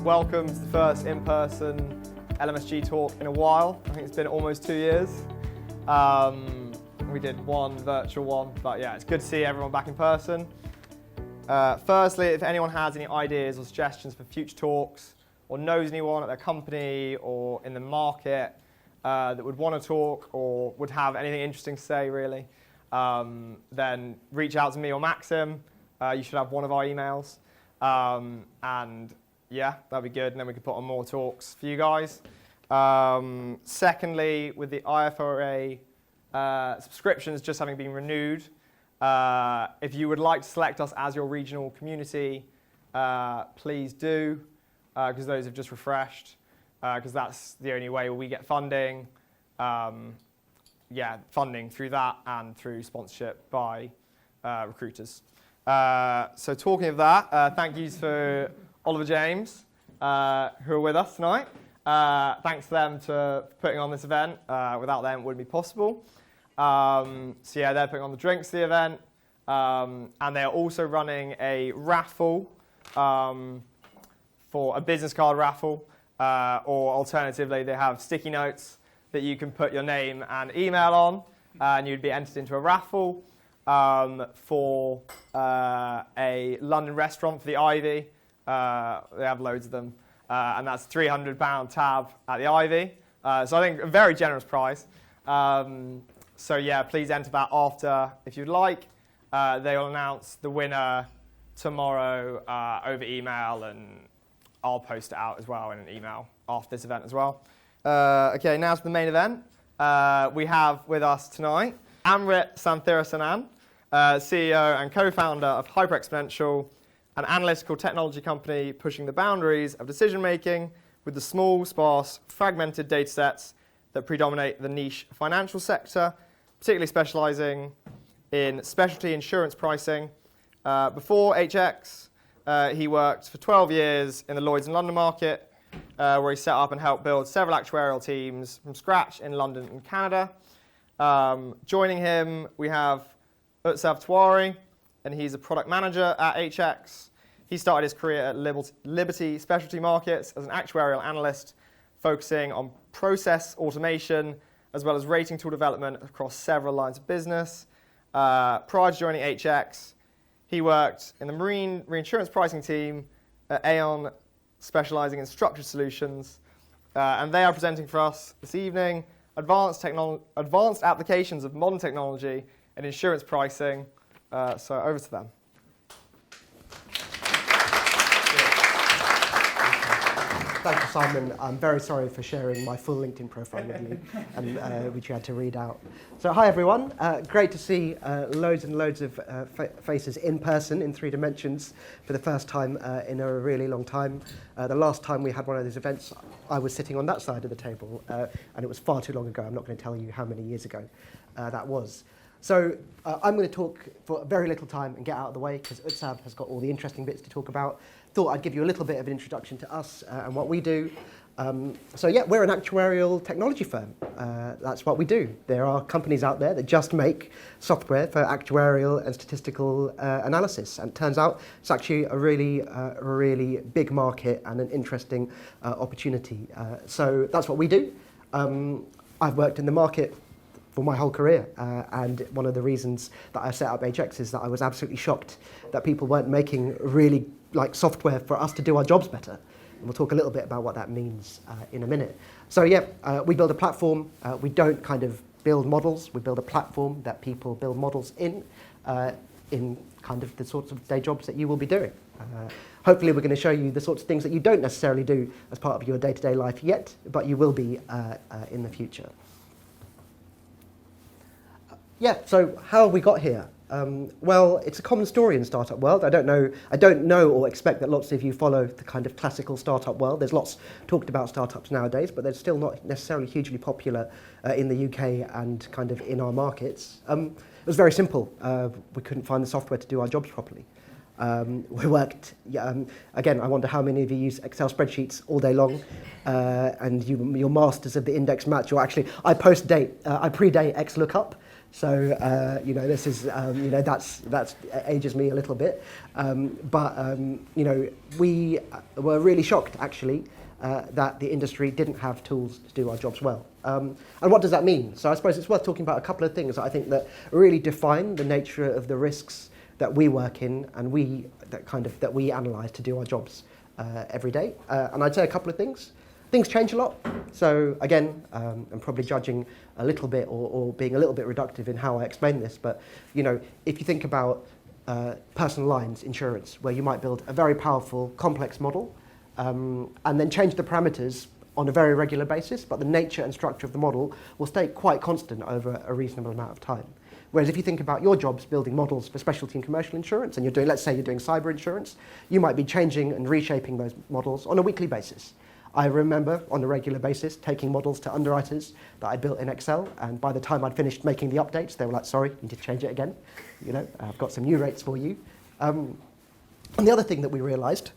welcome to the first in-person LMSG Talk in a while. I think it's been almost 2 years. We did one virtual one, but yeah, it's good to see everyone back in person. Firstly, if anyone has any ideas or suggestions for future talks, or knows anyone at their company or in the market that would want to talk or would have anything interesting to say, really, then reach out to me or Maxim. You should have one of our emails. And yeah, that'd be good, and then we could put on more talks for you guys. Secondly, with the IFRA subscriptions just having been renewed, if you would like to select us as your regional community, please do, because those have just refreshed, because that's the only way we get funding. Funding through that and through sponsorship by recruiters. So talking of that, thank yous for Oliver James, who are with us tonight. Thanks to them for putting on this event. Without them, it wouldn't be possible. So yeah, they're putting on the drinks for the event. And they're also running a raffle for a business card raffle. Or alternatively, they have sticky notes that you can put your name and email on, and you'd be entered into a raffle for a London restaurant for the Ivy. They have loads of them, and that's £300 tab at the Ivy. So I think a very generous prize. So yeah, please enter that after if you'd like. They will announce the winner tomorrow over email, and I'll post it out as well in an email after this event as well. Okay, now to the main event. We have with us tonight Amrit Santhirasenan, CEO and co-founder of HyperExponential, an analytical technology company pushing the boundaries of decision-making with the small, sparse, fragmented data sets that predominate the niche financial sector, particularly specializing in specialty insurance pricing. Before HX, he worked for 12 years in the Lloyd's and London market, where he set up and helped build several actuarial teams from scratch in London and Canada. Joining him, we have Utsav Tiwary, and he's a product manager at HX. He started his career at Liberty Specialty Markets as an actuarial analyst, focusing on process automation as well as rating tool development across several lines of business. Prior to joining HX, he worked in the marine reinsurance pricing team at Aon, specializing in structured solutions. And they are presenting for us this evening advanced applications of modern technology and insurance pricing. So over to them. Thank you, Simon. I'm very sorry for sharing my full LinkedIn profile with you, and which you had to read out. So hi, everyone. Great to see loads and loads of faces in person in 3 dimensions for the first time in a really long time. The last time we had one of these events, I was sitting on that side of the table, and it was far too long ago. I'm not going to tell you how many years ago that was. So I'm going to talk for very little time and get out of the way, because Utsav has got all the interesting bits to talk about. Thought I'd give you a little bit of an introduction to us and what we do. So yeah, we're an actuarial technology firm. That's what we do. There are companies out there that just make software for actuarial and statistical analysis. And it turns out it's actually a really big market and an interesting opportunity. So that's what we do. I've worked in the market for my whole career, and one of the reasons that I set up HX is that I was absolutely shocked that people weren't making really like software for us to do our jobs better. And we'll talk a little bit about what that means in a minute. So yeah, we build a platform. We don't kind of build models. We build a platform that people build models in kind of the sorts of day jobs that you will be doing. Hopefully we're going to show you the sorts of things that you don't necessarily do as part of your day-to-day life yet, but you will be in the future. Yeah, so how have we got here? Well, it's a common story in the startup world. I don't know or expect that lots of you follow the kind of classical startup world. There's lots talked about startups nowadays, but they're still not necessarily hugely popular in the UK and kind of in our markets. It was very simple. We couldn't find the software to do our jobs properly. We worked, again, I wonder how many of you use Excel spreadsheets all day long, and you're masters of the index match. Or actually, I predate XLOOKUP. So, this is, that's ages me a little bit. We were really shocked, actually, that the industry didn't have tools to do our jobs well. And what does that mean? So I suppose it's worth talking about a couple of things that I think that really define the nature of the risks that we work in and that we analyse to do our jobs every day. And I'd say a couple of things. Things change a lot. So again, I'm probably judging a little bit or being a little bit reductive in how I explain this. But if you think about personal lines insurance, where you might build a very powerful, complex model, and then change the parameters on a very regular basis, but the nature and structure of the model will stay quite constant over a reasonable amount of time. Whereas if you think about your jobs building models for specialty and commercial insurance, and let's say you're doing cyber insurance, you might be changing and reshaping those models on a weekly basis. I remember on a regular basis taking models to underwriters that I built in Excel, and by the time I'd finished making the updates, they were like, sorry, you need to change it again. I've got some new rates for you. And the other thing that we realized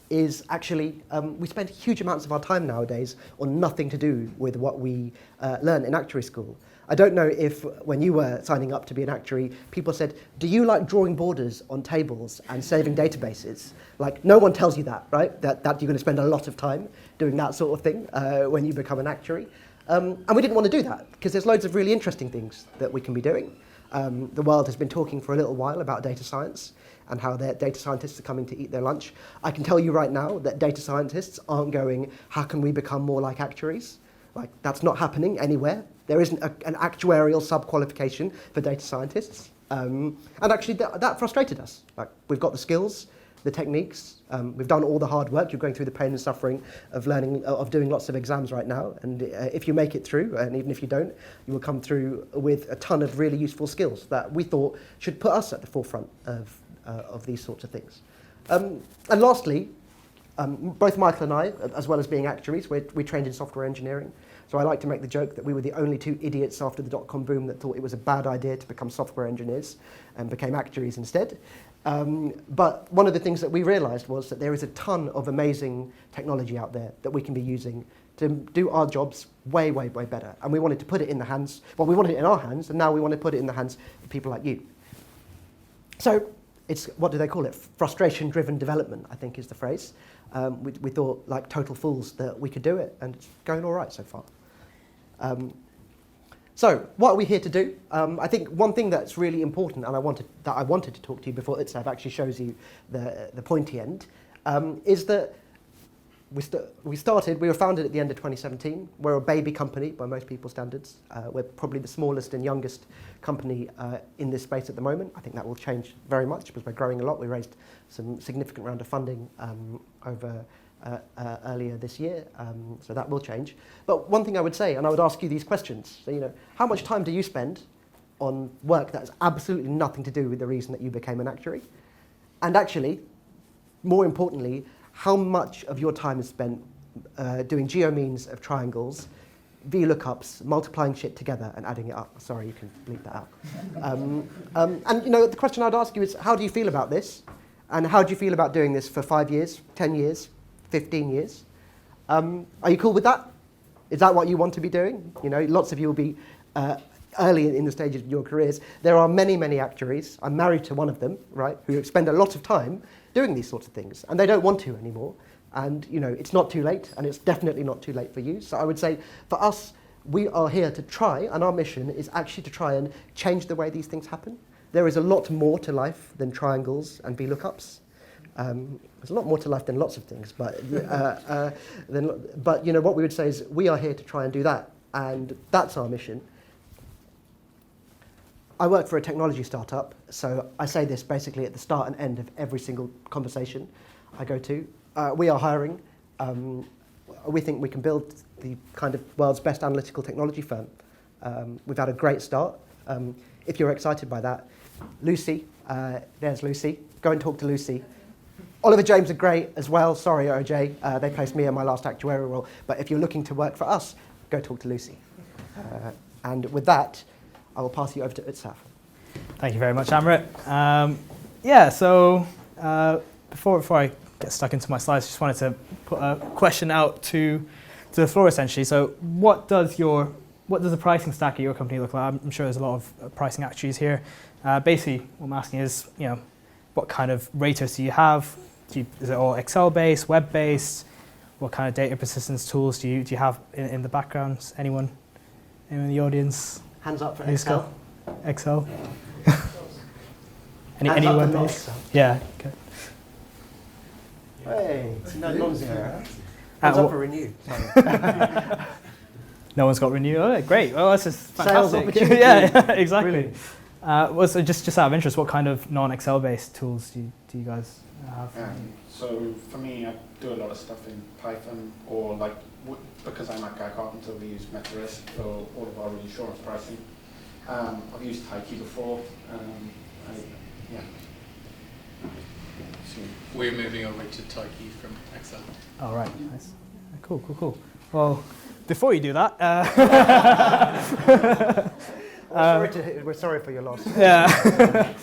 is actually we spend huge amounts of our time nowadays on nothing to do with what we learn in actuary school. I don't know if when you were signing up to be an actuary, people said, do you like drawing borders on tables and saving databases? Like, no one tells you that, right? That you're going to spend a lot of time doing that sort of thing when you become an actuary. And we didn't want to do that because there's loads of really interesting things that we can be doing. The world has been talking for a little while about data science and how their data scientists are coming to eat their lunch. I can tell you right now that data scientists aren't going, how can we become more like actuaries? Like, that's not happening anywhere. There isn't an actuarial sub-qualification for data scientists. And actually, that frustrated us. Like, we've got the skills, the techniques, we've done all the hard work. You're going through the pain and suffering of learning, of doing lots of exams right now. And if you make it through, and even if you don't, you will come through with a ton of really useful skills that we thought should put us at the forefront of these sorts of things. And lastly, both Michael and I, as well as being actuaries, we trained in software engineering. So I like to make the joke that we were the only two idiots after the dot-com boom that thought it was a bad idea to become software engineers and became actuaries instead. But one of the things that we realized was that there is a ton of amazing technology out there that we can be using to do our jobs way, way, way better. And we wanted to put it in the hands, we wanted it in our hands, and now we want to put it in the hands of people like you. So it's, what do they call it? Frustration-driven development, I think is the phrase. We thought, like total fools, that we could do it, and it's going all right so far. So what are we here to do? I think one thing that's really important, and I wanted to talk to you before Utsav actually shows you the pointy end, is that we were founded at the end of 2017. We're a baby company by most people's standards. We're probably the smallest and youngest company in this space at the moment. I think that will change very much because we're growing a lot. We raised some significant round of funding over earlier this year, so that will change. But one thing I would say, and I would ask you these questions, so, how much time do you spend on work that has absolutely nothing to do with the reason that you became an actuary? And actually, more importantly, how much of your time is spent doing geomeans of triangles, VLOOKUPs, multiplying shit together and adding it up? Sorry, you can bleep that out. And the question I'd ask you is, how do you feel about this? And how do you feel about doing this for 5 years, 10 years, 15 years? Are you cool with that? Is that what you want to be doing? Lots of you will be early in the stages of your careers. There are many, many actuaries. I'm married to one of them, right, who spend a lot of time doing these sorts of things, and they don't want to anymore. And it's not too late, and it's definitely not too late for you. So I would say, for us, we are here to try, and our mission is actually to try and change the way these things happen. There is a lot more to life than triangles and VLOOKUPs. There's a lot more to life than lots of things, but what we would say is we are here to try and do that, and that's our mission. I work for a technology startup, so I say this basically at the start and end of every single conversation I go to. We are hiring. We think we can build the kind of world's best analytical technology firm. We've had a great start. If you're excited by that, Lucy, there's Lucy. Go and talk to Lucy. Oliver James are great as well. Sorry, OJ. They placed me in my last actuarial role. But if you're looking to work for us, go talk to Lucy. And with that, I will pass you over to Utsav. Thank you very much, Amrit. So Before I get stuck into my slides, I just wanted to put a question out to the floor essentially. So what does the pricing stack at your company look like? I'm sure there's a lot of pricing actuaries here. Basically, what I'm asking is, what kind of raters do you have? Is it all Excel-based, web-based? What kind of data persistence tools do you have in the background? Anyone in the audience? Hands up for Excel. Excel. Hands any up for web-based? Excel. Yeah. Okay. Hey, it's non-zero. Hands up for Renew. No one's got Renew. Oh, great. Well, that's just Sales fantastic. opportunity. yeah, exactly. Brilliant. So just out of interest, what kind of non-Excel based tools do you guys have? So for me, I do a lot of stuff in Python, or because I'm a guy carpenter, we use Metrics for all of our insurance pricing. I've used Tyche before. We're moving over to Tyche from Excel. Oh, right. Nice. Cool. Well, before you do that, we're sorry for your loss. yeah.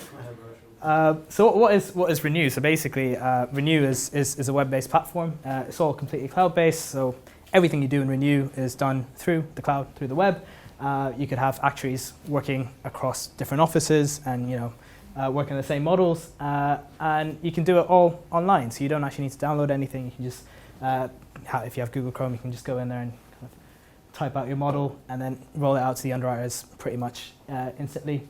So what is Renew? So basically, Renew is a web-based platform. It's all completely cloud-based. So everything you do in Renew is done through the cloud, through the web. You could have actuaries working across different offices and working on the same models, and you can do it all online. So you don't actually need to download anything. You can just, if you have Google Chrome, you can just go in there and kind of type out your model and then roll it out to the underwriters pretty much instantly.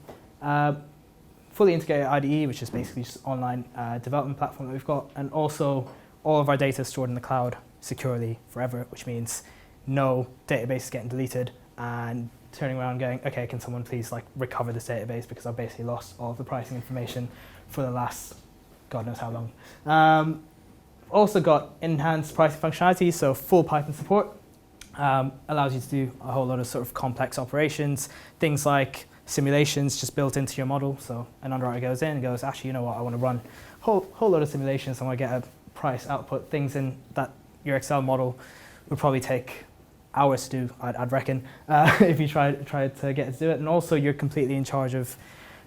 Fully integrated IDE, which is basically just online development platform that we've got, and also all of our data is stored in the cloud securely forever, which means no database is getting deleted and turning around going, okay, can someone please recover this database because I've basically lost all of the pricing information for the last God knows how long. Also got enhanced pricing functionality, so full Python support. Allows you to do a whole lot of sort of complex operations, things like simulations just built into your model. So an underwriter goes in and goes, actually, you know what, I want to run a whole lot of simulations. I want to get a price output, things in that your Excel model would probably take hours to do, I'd reckon, if you try to get it to do it. And also you're completely in charge of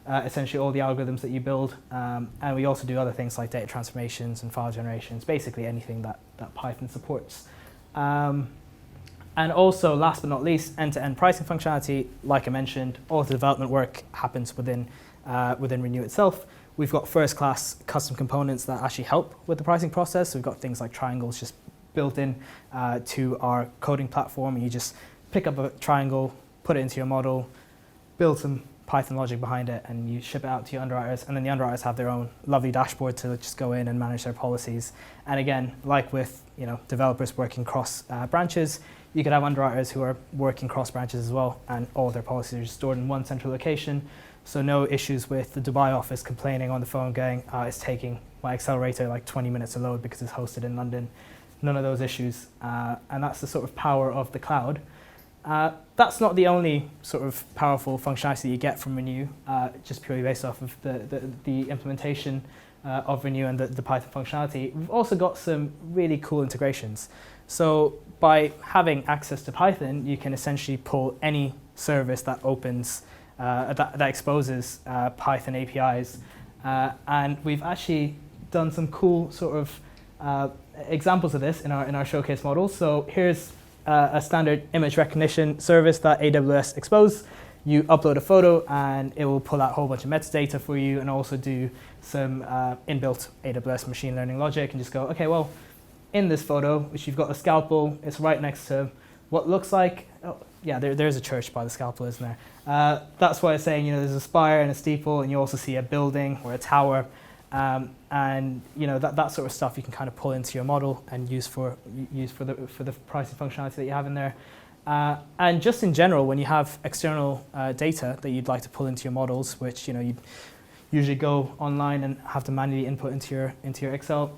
essentially all the algorithms that you build. And we also do other things like data transformations and file generations, basically anything that Python supports. And also, last but not least, end-to-end pricing functionality. Like I mentioned, all the development work happens within Renew itself. We've got first-class custom components that actually help with the pricing process. So we've got things like triangles just built in to our coding platform, and you just pick up a triangle, put it into your model, build some Python logic behind it, and you ship it out to your underwriters, and then the underwriters have their own lovely dashboard to just go in and manage their policies. And again, like with developers working cross branches, you could have underwriters who are working cross branches as well, and all of their policies are just stored in one central location. So no issues with the Dubai office complaining on the phone going, it's taking my accelerator 20 minutes to load because it's hosted in London. None of those issues, and that's the sort of power of the cloud. That's not the only sort of powerful functionality that you get from Renew, just purely based off of the implementation of Renew and the Python functionality. We've also got some really cool integrations. So by having access to Python, you can essentially pull any service that opens, that exposes Python APIs. And we've actually done some cool sort of examples of this in our showcase model. So here's a standard image recognition service that AWS exposes. You upload a photo and it will pull out a whole bunch of metadata for you and also do some inbuilt AWS machine learning logic and just go, okay, well, in this photo, which you've got a scalpel, it's right next to what looks like, there's a church by the scalpel, isn't there? That's why it's saying, there's a spire and a steeple, and you also see a building or a tower. And that sort of stuff you can kind of pull into your model and use for the pricing functionality that you have in there. And just in general, when you have external data that you'd like to pull into your models, which you'd usually go online and have to manually input into your Excel,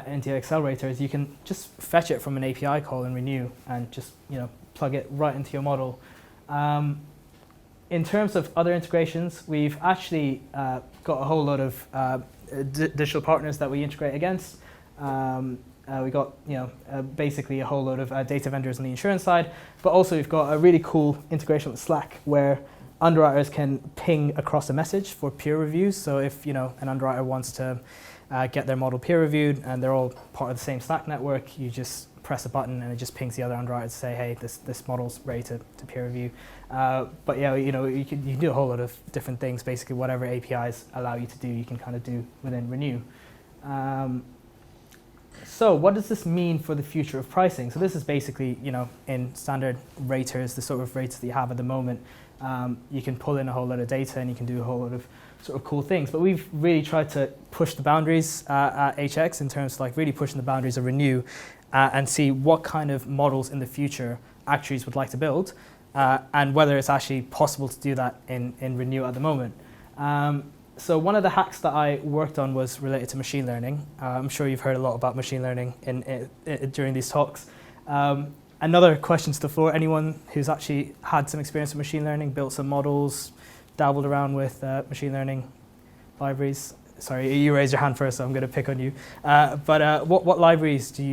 into your accelerators, you can just fetch it from an API call in Renew and just plug it right into your model. In terms of other integrations, we've actually got a whole lot of digital partners that we integrate against. We got basically a whole load of data vendors on the insurance side, but also we've got a really cool integration with Slack where underwriters can ping across a message for peer reviews. So if an underwriter wants to get their model peer reviewed, and they're all part of the same Slack network. You just press a button and it just pings the other underwriters to say, hey, this model's ready to peer review. But yeah, you can do a whole lot of different things. Basically, whatever APIs allow you to do, you can kind of do within Renew. So what does this mean for the future of pricing? So this is basically, in standard raters, the sort of rates that you have at the moment. You can pull in a whole lot of data and you can do a whole lot of sort of cool things. But we've really tried to push the boundaries at HX in terms of like really pushing the boundaries of Renew and see what kind of models in the future actuaries would like to build and whether it's actually possible to do that in Renew at the moment. So one of the hacks that I worked on was related to machine learning. I'm sure you've heard a lot about machine learning during these talks. Another question to the floor, anyone who's actually had some experience with machine learning, built some models, dabbled around with machine learning libraries? Sorry, you raised your hand first, so I'm going to pick on you. But what libraries do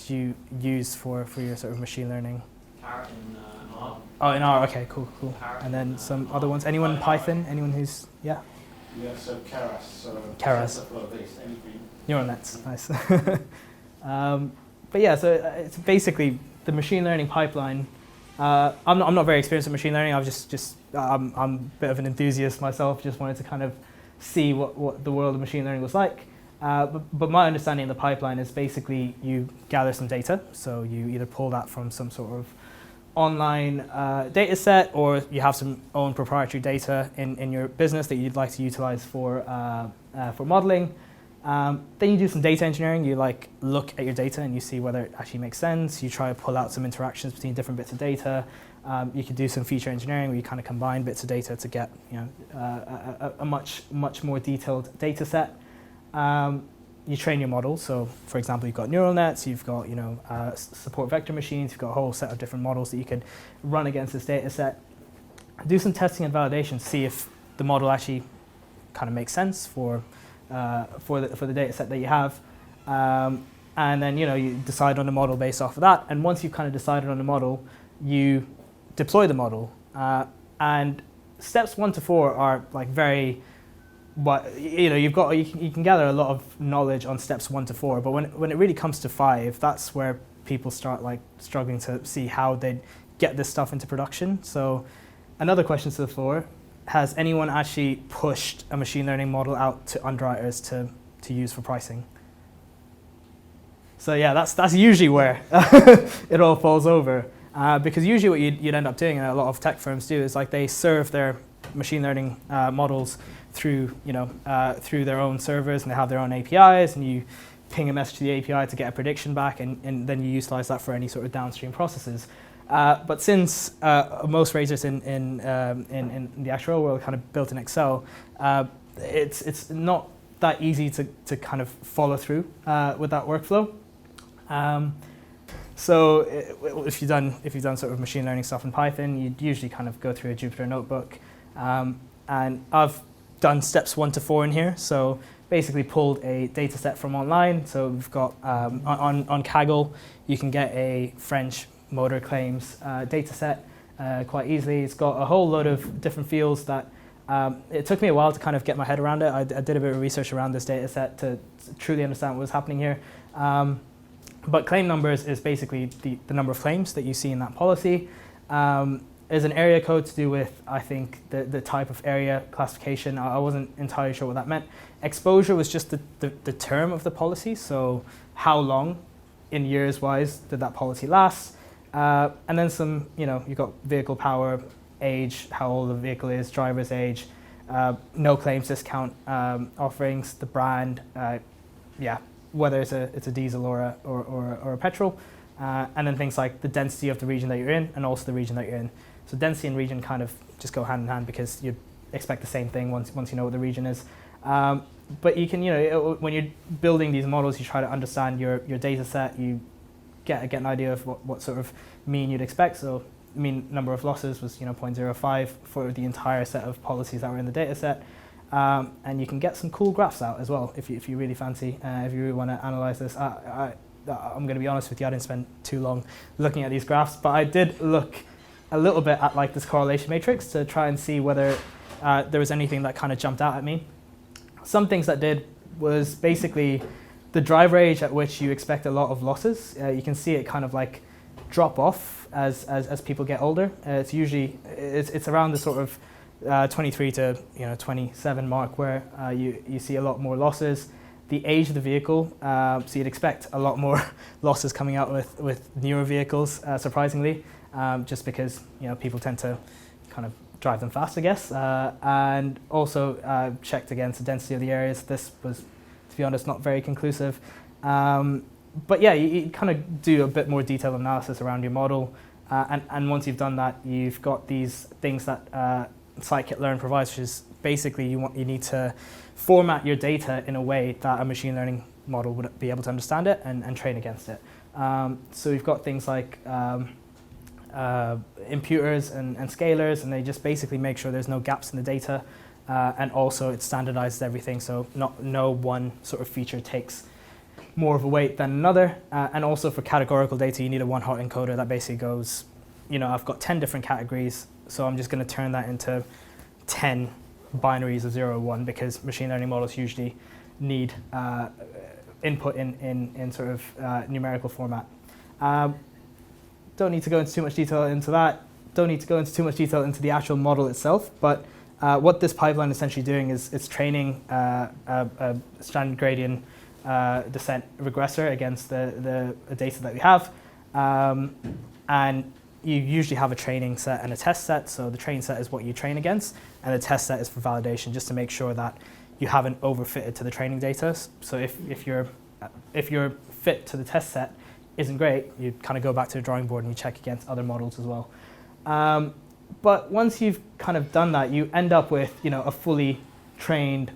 you use for your sort of machine learning? Parrot in R. Oh, in R, okay, cool. And then some other ones. Anyone in Python? Anyone who's, yeah? Yeah, so Keras. So Keras. TensorFlow-based, anything. Neural nets, nice. But yeah, so it's basically the machine learning pipeline. I'm not very experienced in machine learning. I'm a bit of an enthusiast myself. Just wanted to kind of see what the world of machine learning was like. But my understanding of the pipeline is basically you gather some data. So you either pull that from some sort of online data set, or you have some own proprietary data in your business that you'd like to utilize for modeling. Then you do some data engineering. You look at your data and you see whether it actually makes sense. You try to pull out some interactions between different bits of data. You could do some feature engineering where you kind of combine bits of data to get a much more detailed data set. You train your model. So, for example, you've got neural nets, you've got support vector machines, you've got a whole set of different models that you can run against this data set. Do some testing and validation, see if the model actually kind of makes sense for the data set that you have, and then you decide on the model based off of that. And once you've kind of decided on the model, you deploy the model. And steps 1 to 4 are like very. But you can gather a lot of knowledge on steps 1 to 4, but when it really comes to 5, that's where people start struggling to see how they get this stuff into production. So another question to the floor: has anyone actually pushed a machine learning model out to underwriters to use for pricing? So yeah, that's usually where it all falls over, because usually what you'd end up doing, and a lot of tech firms do, is they serve their machine learning models through their own servers, and they have their own APIs, and you ping a message to the API to get a prediction back, and then you utilize that for any sort of downstream processes. But since most raters in the actuarial world kind of built in Excel, it's not that easy to kind of follow through with that workflow. So if you've done sort of machine learning stuff in Python, you'd usually kind of go through a Jupyter notebook, and I've done steps 1 to 4 in here. So basically pulled a data set from online. So we've got on Kaggle, you can get a French motor claims data set quite easily. It's got a whole load of different fields that it took me a while to kind of get my head around it. I did a bit of research around this data set to truly understand what was happening here. But claim numbers is basically the number of claims that you see in that policy. There's an area code to do with, I think, the type of area classification. I wasn't entirely sure what that meant. Exposure was just the term of the policy, so how long in years-wise did that policy last? And then some, you've got vehicle power, age, how old the vehicle is, driver's age, no claims discount offerings, the brand, whether it's a diesel or a petrol, and then things like the density of the region that you're in and also the region that you're in. So density and region kind of just go hand in hand because you'd expect the same thing once you know what the region is. But you can, when you're building these models, you try to understand your data set. You get an idea of what sort of mean you'd expect. So mean number of losses was 0.05 for the entire set of policies that were in the data set. And you can get some cool graphs out as well if you really fancy, if you really want to analyze this. I'm going to be honest with you, I didn't spend too long looking at these graphs, but I did look a little bit at this correlation matrix to try and see whether there was anything that kind of jumped out at me. Some things that did was basically the drive range at which you expect a lot of losses. You can see it kind of like drop off as people get older. It's usually it's around the sort of 23 to 27 mark where you see a lot more losses. The age of the vehicle, so you'd expect a lot more losses coming out with newer vehicles, surprisingly, just because people tend to kind of drive them fast, I guess. And also checked against the density of the areas. This was, to be honest, not very conclusive. But yeah, you kind of do a bit more detailed analysis around your model. And once you've done that, you've got these things that scikit-learn provides, which is basically you need to format your data in a way that a machine learning model would be able to understand it and train against it. So we've got things like imputers and scalars, and they just basically make sure there's no gaps in the data, and also it standardizes everything, so no one sort of feature takes more of a weight than another. And also for categorical data, you need a one-hot encoder that basically goes, I've got 10 different categories, so I'm just going to turn that into 10 binaries of 0 or 1, because machine learning models usually need input in sort of numerical format. Don't need to go into too much detail into that. Don't need to go into too much detail into the actual model itself, but what this pipeline is essentially doing is it's training a standard gradient descent regressor against the data that we have. And you usually have a training set and a test set. So the training set is what you train against, and the test set is for validation, just to make sure that you haven't overfitted to the training data. So if your fit to the test set isn't great, you kind of go back to the drawing board and you check against other models as well. But once you've kind of done that, you end up with a fully trained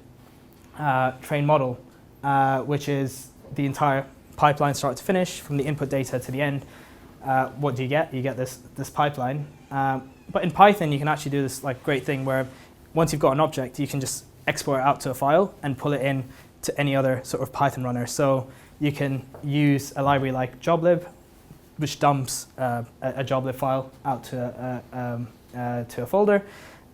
model, which is the entire pipeline start to finish, from the input data to the end. What do you get? You get this pipeline. But in Python, you can actually do this great thing where once you've got an object, you can just export it out to a file and pull it in to any other sort of Python runner. So you can use a library like joblib, which dumps a joblib file out to a folder.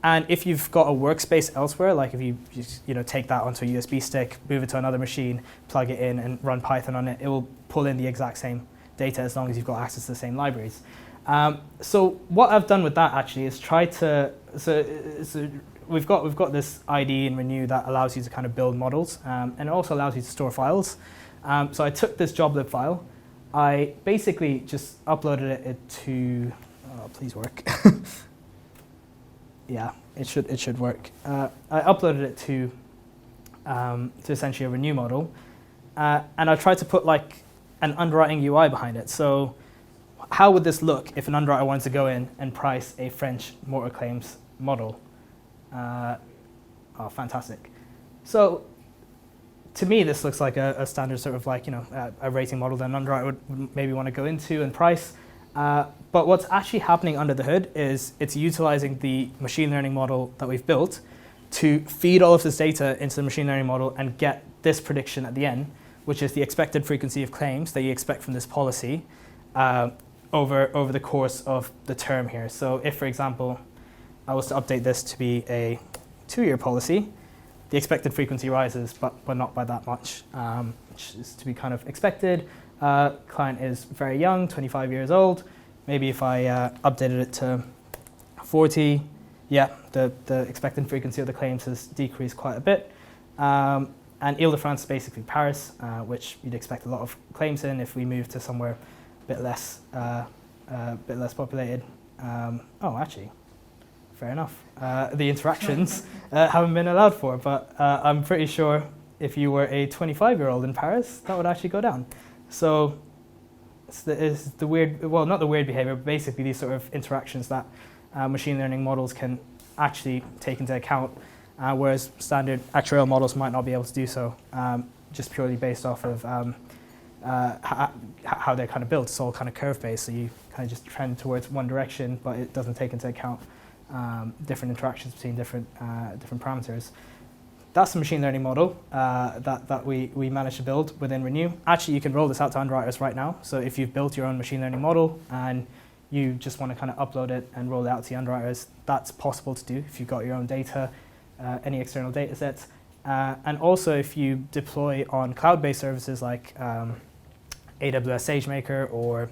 And if you've got a workspace elsewhere, like if you just, take that onto a USB stick, move it to another machine, plug it in, and run Python on it, it will pull in the exact same data as long as you've got access to the same libraries. So what I've done with that actually is try to so we've got this IDE in Renew that allows you to kind of build models, and it also allows you to store files. So I took this joblib file, I basically just uploaded it to. Oh, please work. Yeah, it should work. I uploaded it to essentially a Renew model, and I tried to put an underwriting UI behind it. So how would this look if an underwriter wanted to go in and price a French motor claims model? Oh, fantastic. So to me, this looks like a standard sort of a rating model that an underwriter would maybe want to go into and price. But what's actually happening under the hood is it's utilizing the machine learning model that we've built to feed all of this data into the machine learning model and get this prediction at the end, which is the expected frequency of claims that you expect from this policy over the course of the term here. So if, for example, I was to update this to be a 2-year policy, the expected frequency rises, but not by that much, which is to be kind of expected. Client is very young, 25 years old. Maybe if I updated it to 40, yeah, the expected frequency of the claims has decreased quite a bit. And Ile-de-France is basically Paris, which you'd expect a lot of claims in. If we move to somewhere a bit less populated. Oh, actually, fair enough. The interactions haven't been allowed for, but I'm pretty sure if you were a 25-year-old in Paris, that would actually go down. So it's the weird, well, not the weird behavior, but basically these sort of interactions that machine learning models can actually take into account, whereas standard actuarial models might not be able to do so, just purely based off of how they're kind of built. It's all kind of curve-based, so you kind of just trend towards one direction, but it doesn't take into account different interactions between different parameters. That's the machine learning model that we managed to build within Renew. Actually, you can roll this out to underwriters right now. So if you've built your own machine learning model and you just want to kind of upload it and roll it out to the underwriters, that's possible to do if you've got your own data, any external data sets. And also, if you deploy on cloud-based services like AWS SageMaker or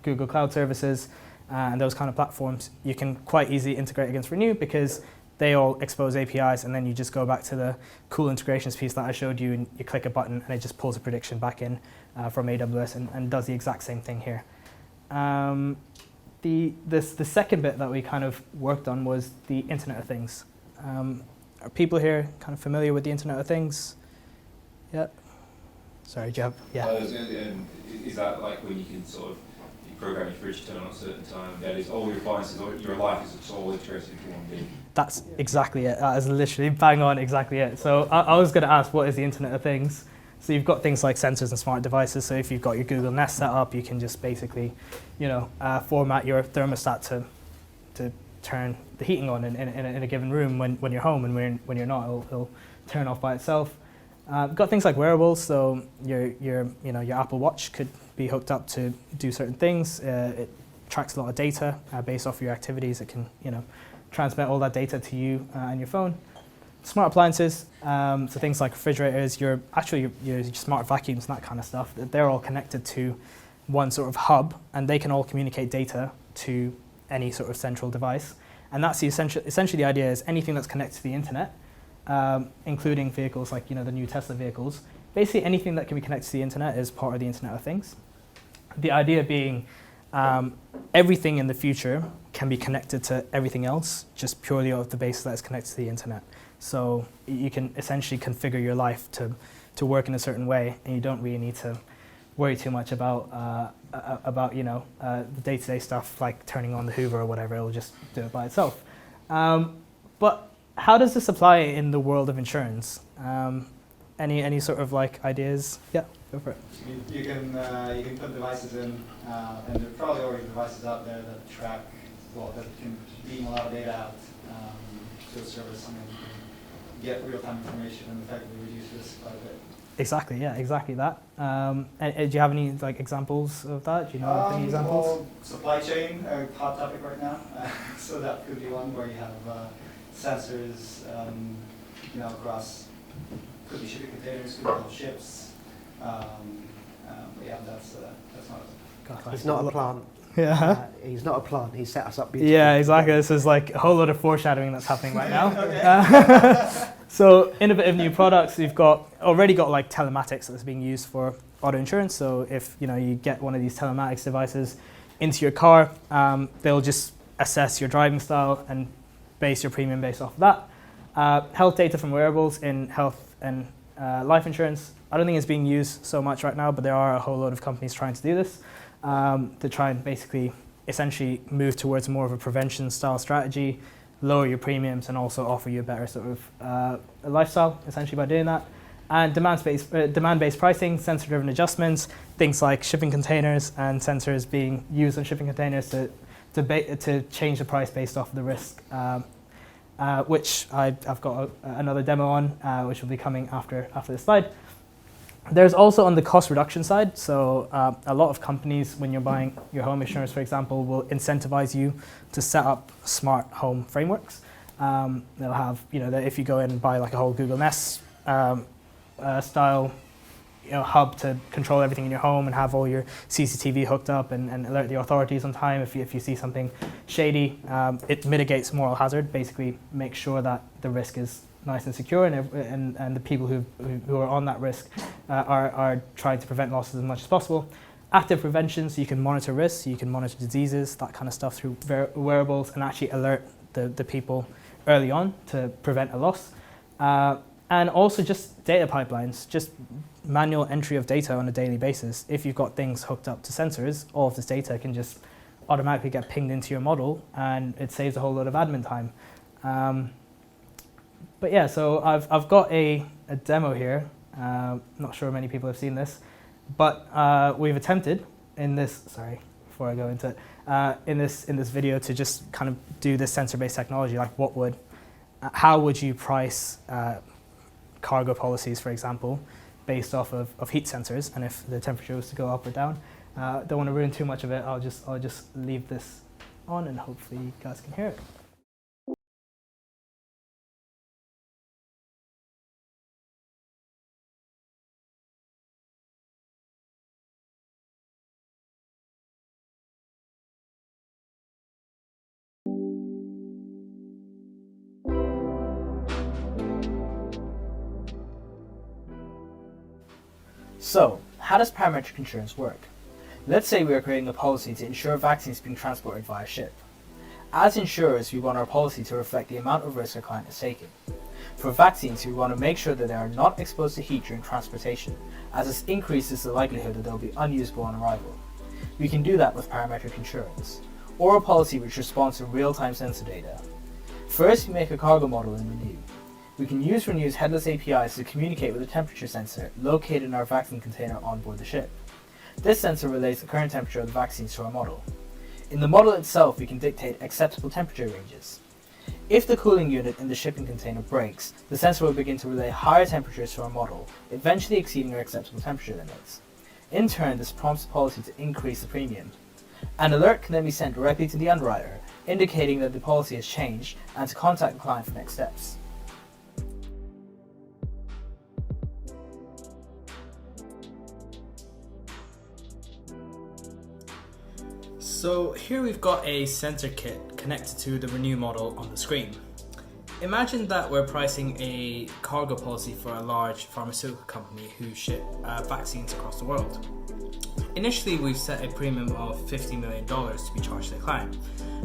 Google Cloud Services and those kind of platforms, you can quite easily integrate against Renew because they all expose APIs, and then you just go back to the cool integrations piece that I showed you, and you click a button, and it just pulls a prediction back in from AWS and does the exact same thing here. The second bit that we kind of worked on was the Internet of Things. Are people here kind of familiar with the Internet of Things? Yeah. Sorry, Jeb. Yeah. Is that like when you can sort of program your fridge to turn on at a certain time? That is, all your appliances, all your life is all integrated into one big. That's exactly it. That is literally bang on exactly it. So I was going to ask, what is the Internet of Things? So you've got things like sensors and smart devices. So if you've got your Google Nest set up, you can just basically, format your thermostat to turn the heating on in a given room when you're home, and when you're not, it'll turn off by itself. Got things like wearables. So your Apple Watch could be hooked up to do certain things. It tracks a lot of data based off your activities. It can transmit all that data to you and your phone. Smart appliances, so things like refrigerators, your smart vacuums and that kind of stuff, they're all connected to one sort of hub, and they can all communicate data to any sort of central device. And that's essentially the idea is anything that's connected to the internet, including vehicles like the new Tesla vehicles. Basically anything that can be connected to the internet is part of the Internet of Things. The idea being everything in the future can be connected to everything else, just purely off the basis that it's connected to the internet. So you can essentially configure your life to work in a certain way, and you don't really need to worry too much about the day-to-day stuff like turning on the Hoover or whatever. It'll just do it by itself. But how does this apply in the world of insurance? Any sort of ideas? Yeah, go for it. You can put devices in, and there are probably already devices out there that track, that can beam a lot of data out to a service, and then you can get real-time information and effectively reduce risk quite a bit. Exactly, yeah, exactly that. And do you have any examples of that? Do you know of any examples? Well, supply chain, a hot topic right now. So that could be one where you have sensors, across. Could be shipping containers, could be whole ships. But yeah, that's not. He's not a plant. Yeah. He's not a plant. He set us up beautifully. Yeah, exactly. This is a whole lot of foreshadowing that's happening right now. So innovative new products. We've already got telematics that's being used for auto insurance. So if you get one of these telematics devices into your car, they'll just assess your driving style and base your premium based off of that. Health data from wearables in health and life insurance. I don't think it's being used so much right now, but there are a whole load of companies trying to do this to try and essentially move towards more of a prevention style strategy, lower your premiums, and also offer you a better sort of lifestyle essentially by doing that. And demand-based pricing, sensor-driven adjustments, things like shipping containers and sensors being used on shipping containers to change the price based off of the risk. Which I've got another demo on, which will be coming after this slide. There's also on the cost reduction side, so a lot of companies, when you're buying your home insurance, for example, will incentivize you to set up smart home frameworks. They'll have, if you go in and buy a whole Google Nest style hub to control everything in your home and have all your CCTV hooked up and alert the authorities on time if you see something shady. It mitigates moral hazard, basically makes sure that the risk is nice and secure, and the people who are on that risk are trying to prevent losses as much as possible. Active prevention, so you can monitor risks, you can monitor diseases, that kind of stuff through wearables, and actually alert the people early on to prevent a loss. And also just data pipelines, just manual entry of data on a daily basis. If you've got things hooked up to sensors, all of this data can just automatically get pinged into your model, and it saves a whole lot of admin time. But yeah, so I've got a demo here. Not sure many people have seen this, but we've attempted in this. Sorry, before I go into it, in this video to just kind of do this sensor-based technology. How would you price cargo policies, for example, based off of heat sensors, and if the temperature was to go up or down? Don't want to ruin too much of it. I'll just leave this on, and hopefully you guys can hear it. So, how does parametric insurance work? Let's say we are creating a policy to insure vaccines being transported via ship. As insurers, we want our policy to reflect the amount of risk our client is taking. For vaccines, we want to make sure that they are not exposed to heat during transportation, as this increases the likelihood that they'll be unusable on arrival. We can do that with parametric insurance, or a policy which responds to real-time sensor data. First, we make a cargo model in Renew. We can use Renew's headless APIs to communicate with a temperature sensor located in our vaccine container on board the ship. This sensor relays the current temperature of the vaccines to our model. In the model itself, we can dictate acceptable temperature ranges. If the cooling unit in the shipping container breaks, the sensor will begin to relay higher temperatures to our model, eventually exceeding our acceptable temperature limits. In turn, this prompts the policy to increase the premium. An alert can then be sent directly to the underwriter, indicating that the policy has changed and to contact the client for next steps. So here we've got a sensor kit connected to the Renew model on the screen. Imagine that we're pricing a cargo policy for a large pharmaceutical company who ship vaccines across the world. Initially, we've set a premium of $50 million to be charged to the client.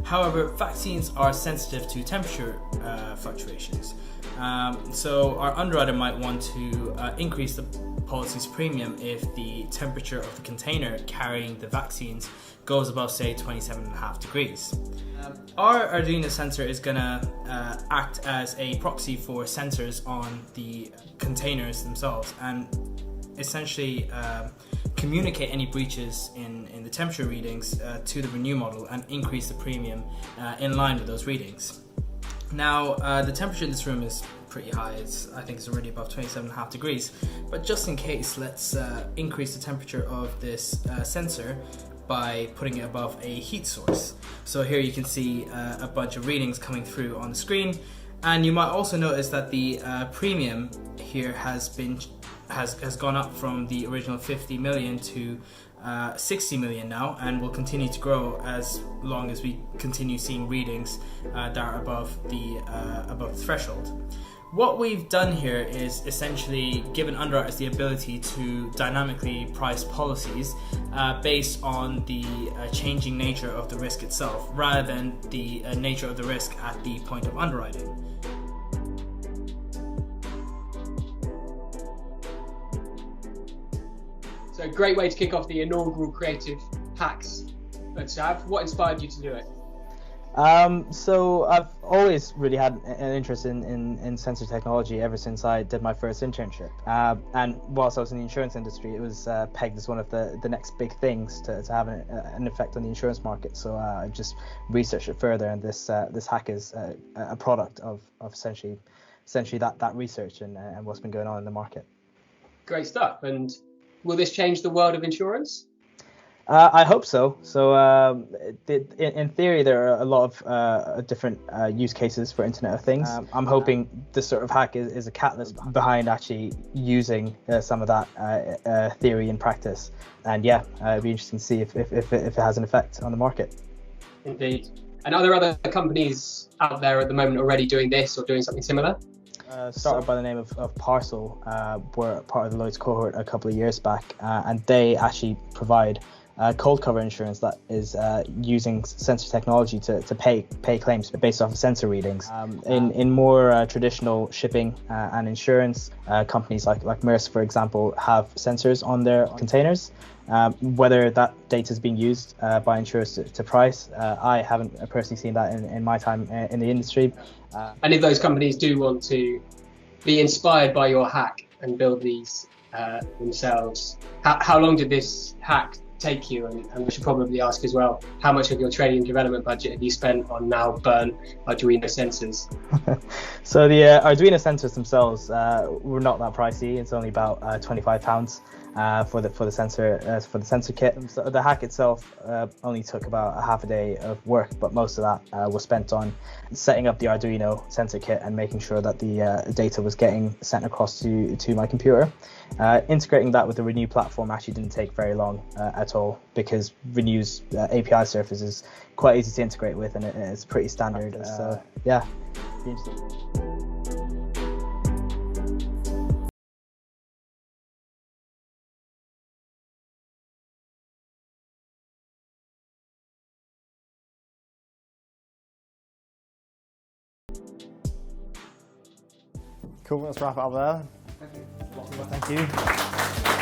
However, vaccines are sensitive to temperature fluctuations. So our underwriter might want to increase the policy's premium if the temperature of the container carrying the vaccines goes above, say, 27.5 degrees. Our Arduino sensor is going to act as a proxy for sensors on the containers themselves and essentially communicate any breaches in the temperature readings to the Renew model and increase the premium in line with those readings. Now, the temperature in this room is pretty high. I think it's already above 27.5 degrees, but just in case, let's increase the temperature of this sensor by putting it above a heat source. So here you can see a bunch of readings coming through on the screen, and you might also notice that the premium here has gone up from the original 50 million to 60 million now, and will continue to grow as long as we continue seeing readings that are above the threshold. What we've done here is essentially given underwriters the ability to dynamically price policies based on the changing nature of the risk itself, rather than the nature of the risk at the point of underwriting. So a great way to kick off the inaugural Creative Hacks. Utsav, what inspired you to do it? So I've always really had an interest in sensor technology ever since I did my first internship. And whilst I was in the insurance industry, it was pegged as one of the next big things to have an effect on the insurance market. So I just researched it further, and this hack is a product of essentially that research and what's been going on in the market. Great stuff. And will this change the world of insurance? I hope so. So in theory, there are a lot of different use cases for Internet of Things. I'm hoping this sort of hack is a catalyst behind actually using some of that theory in practice. And yeah, it'd be interesting to see if it has an effect on the market. Indeed. And are there other companies out there at the moment already doing this or doing something similar? Started by the name of Parcel, were part of the Lloyd's cohort a couple of years back, and they actually provide cold cover insurance that is using sensor technology to pay claims based off of sensor readings. In more traditional shipping and insurance, companies like Marsh, for example, have sensors on their containers. Whether that data is being used by insurers to price, I haven't personally seen that in my time in the industry. And if those companies do want to be inspired by your hack and build these themselves, how long did this hack take you? And we should probably ask as well, how much of your training and development budget have you spent on now burnt Arduino sensors? So the Arduino sensors themselves were not that pricey. It's only about £25 for the sensor kit. So the hack itself only took about a half a day of work, but most of that was spent on setting up the Arduino sensor kit and making sure that the data was getting sent across to my computer. Integrating that with the Renew platform actually didn't take very long at all, because Renew's API surface is quite easy to integrate with, and it's pretty standard. So yeah, be interesting. Cool, let's wrap it up there. Thank you.